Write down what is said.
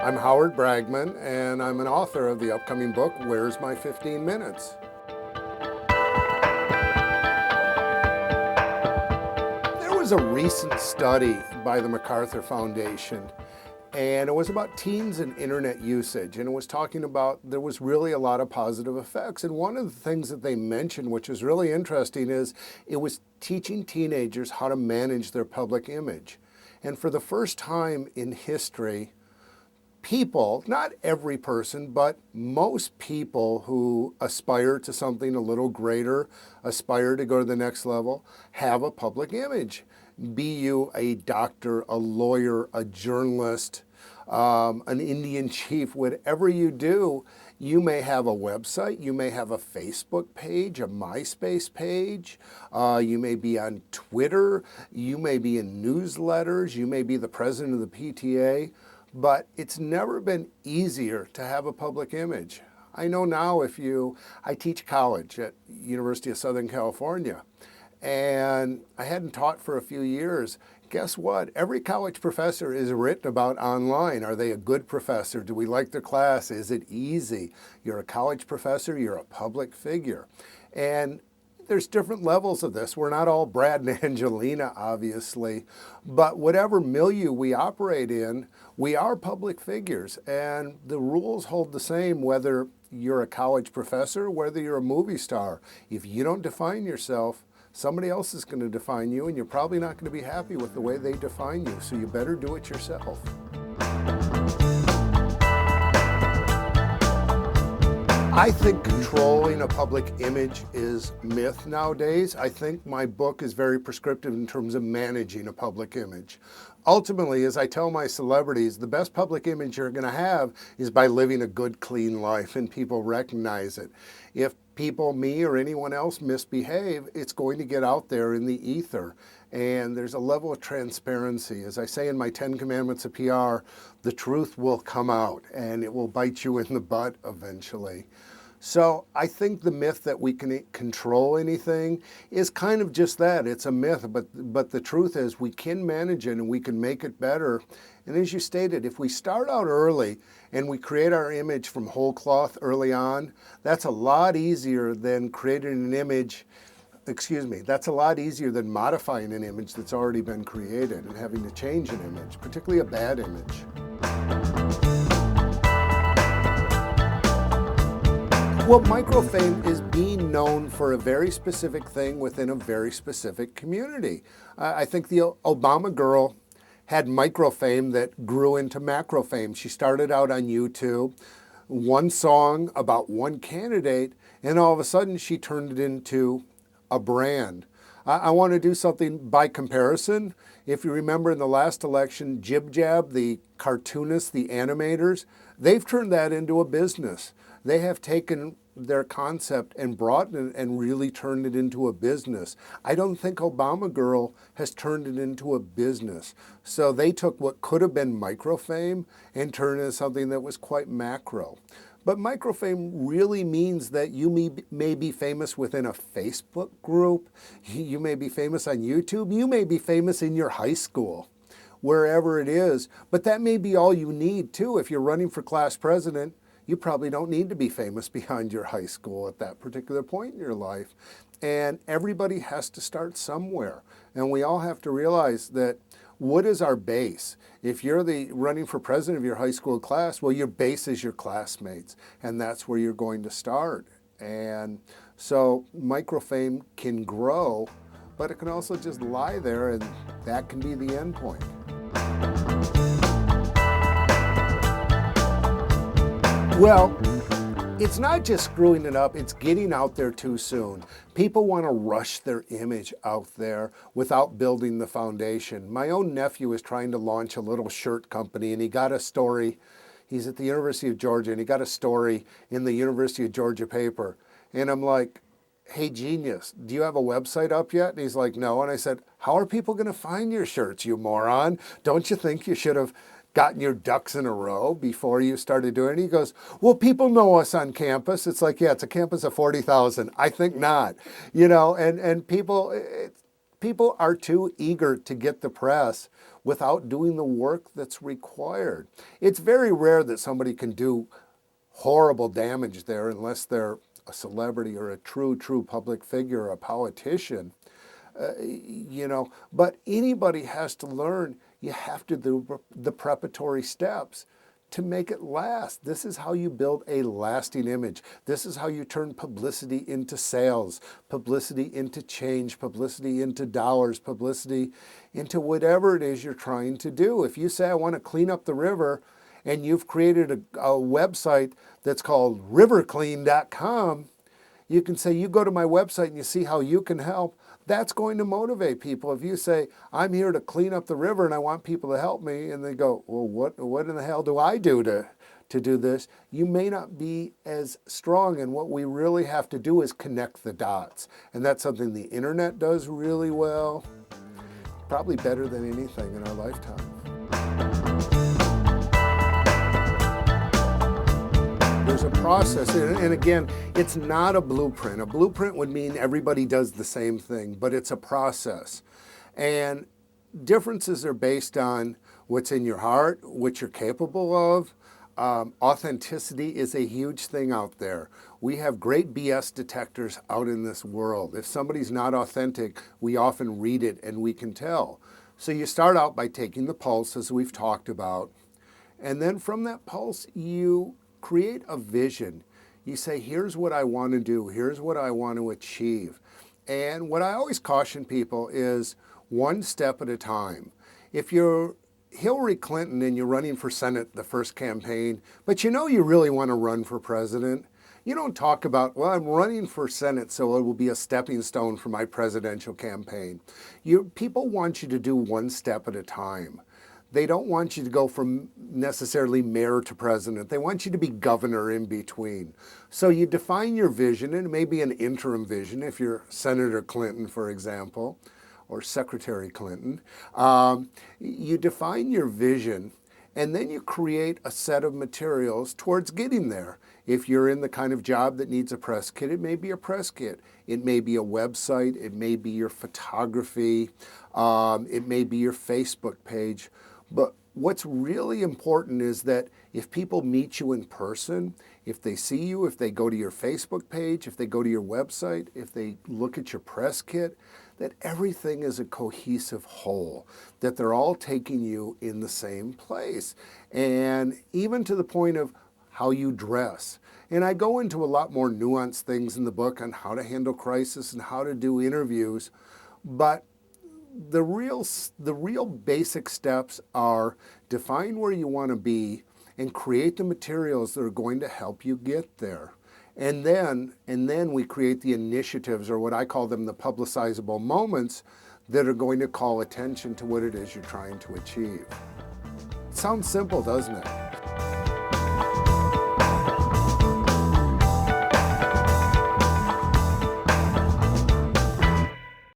I'm Howard Bragman, and I'm an author of the upcoming book, Where's My 15 Minutes? There was a recent study by the MacArthur Foundation, and it was about teens and internet usage, and it was talking about there was really a lot of positive effects. And one of the things that they mentioned, which was really interesting, is it was teaching teenagers how to manage their public image. And for the first time in history, people, not every person, but most people who aspire to something a little greater, aspire to go to the next level, have a public image. Be you a doctor, a lawyer, a journalist, an Indian chief, whatever you do, you may have a website, you may have a Facebook page, a MySpace page, you may be on Twitter, you may be in newsletters, you may be the president of the PTA. But it's never been easier to have a public image. I know now I teach college at University of Southern California, and I hadn't taught for a few years. Guess what? Every college professor is written about online. Are they a good professor? Do we like their class? Is it easy? You're a college professor, you're a public figure. And there's different levels of this. We're not all Brad and Angelina, obviously, but whatever milieu we operate in, we are public figures, and the rules hold the same whether you're a college professor, whether you're a movie star. If you don't define yourself, somebody else is going to define you, and you're probably not going to be happy with the way they define you, so you better do it yourself. I think controlling a public image is myth nowadays. I think my book is very prescriptive in terms of managing a public image. Ultimately, as I tell my celebrities, the best public image you're going to have is by living a good, clean life, and people recognize it. If people, me or anyone else, misbehave, it's going to get out there in the ether. And there's a level of transparency. As I say in my 10 Commandments of PR, the truth will come out and it will bite you in the butt eventually. So I think the myth that we can control anything is kind of just that. It's a myth, but the truth is we can manage it and we can make it better. And as you stated, if we start out early and we create our image from whole cloth early on, that's a lot easier than creating an image. That's a lot easier than modifying an image that's already been created and having to change an image, particularly a bad image. Well, microfame is being known for a very specific thing within a very specific community. I think the Obama girl had microfame that grew into macrofame. She started out on YouTube, one song about one candidate, and all of a sudden she turned it into a brand. I want to do something by comparison. If you remember in the last election, Jib Jab, the cartoonists, the animators, they've turned that into a business. They have taken their concept and brought it and really turned it into a business. I don't think Obama Girl has turned it into a business. So they took what could have been microfame and turned it into something that was quite macro. But microfame really means that you may be famous within a Facebook group, you may be famous on YouTube, you may be famous in your high school, wherever it is. But that may be all you need too. If you're running for class president, you probably don't need to be famous beyond your high school at that particular point in your life. And everybody has to start somewhere. And we all have to realize that what is our base? If you're running for president of your high school class, well, your base is your classmates, and that's where you're going to start. And so microfame can grow, but it can also just lie there, and that can be the end point. Well, it's not just screwing it up, it's getting out there too soon. People want to rush their image out there without building the foundation. My own nephew is trying to launch a little shirt company, and he got a story. He's at the University of Georgia, and he got a story in the University of Georgia paper. And I'm like, hey, genius, do you have a website up yet? And he's like, no. And I said, how are people going to find your shirts, you moron? Don't you think you should have gotten your ducks in a row before you started doing it? He goes, well, people know us on campus. It's like, yeah, it's a campus of 40,000. I think not, and people are too eager to get the press without doing the work that's required. It's very rare that somebody can do horrible damage there unless they're a celebrity or a true public figure or a politician. But anybody has to learn. You have to do the preparatory steps to make it last. This is how you build a lasting image. This is how you turn publicity into sales, publicity into change, publicity into dollars, publicity into whatever it is you're trying to do. If you say, I want to clean up the river, and you've created a website that's called riverclean.com, you can say, you go to my website and you see how you can help. That's going to motivate people. If you say, I'm here to clean up the river and I want people to help me, and they go, well, what in the hell do I do to do this? You may not be as strong, and what we really have to do is connect the dots. And that's something the internet does really well, probably better than anything in our lifetime. There's a process, and again, it's not a blueprint. A blueprint would mean everybody does the same thing, but it's a process. And differences are based on what's in your heart, what you're capable of. Authenticity is a huge thing out there. We have great BS detectors out in this world. If somebody's not authentic, we often read it and we can tell. So you start out by taking the pulse, as we've talked about, and then from that pulse, you create a vision. You say, here's what I want to do. Here's what I want to achieve. And what I always caution people is one step at a time. If you're Hillary Clinton and you're running for Senate the first campaign, but you know you really want to run for president, you don't talk about, well, I'm running for Senate, so it will be a stepping stone for my presidential campaign. People want you to do one step at a time. They don't want you to go from necessarily mayor to president. They want you to be governor in between. So you define your vision, and it may be an interim vision if you're Senator Clinton, for example, or Secretary Clinton. You define your vision, and then you create a set of materials towards getting there. If you're in the kind of job that needs a press kit, it may be a press kit. It may be a website. It may be your photography. It may be your Facebook page. But what's really important is that if people meet you in person, if they see you, if they go to your Facebook page, if they go to your website, if they look at your press kit, that everything is a cohesive whole, that they're all taking you in the same place. And even to the point of how you dress. And I go into a lot more nuanced things in the book on how to handle crisis and how to do interviews, but the real basic steps are define where you want to be and create the materials that are going to help you get there. And then we create the initiatives, or what I call them, the publicizable moments, that are going to call attention to what it is you're trying to achieve. It sounds simple, doesn't it?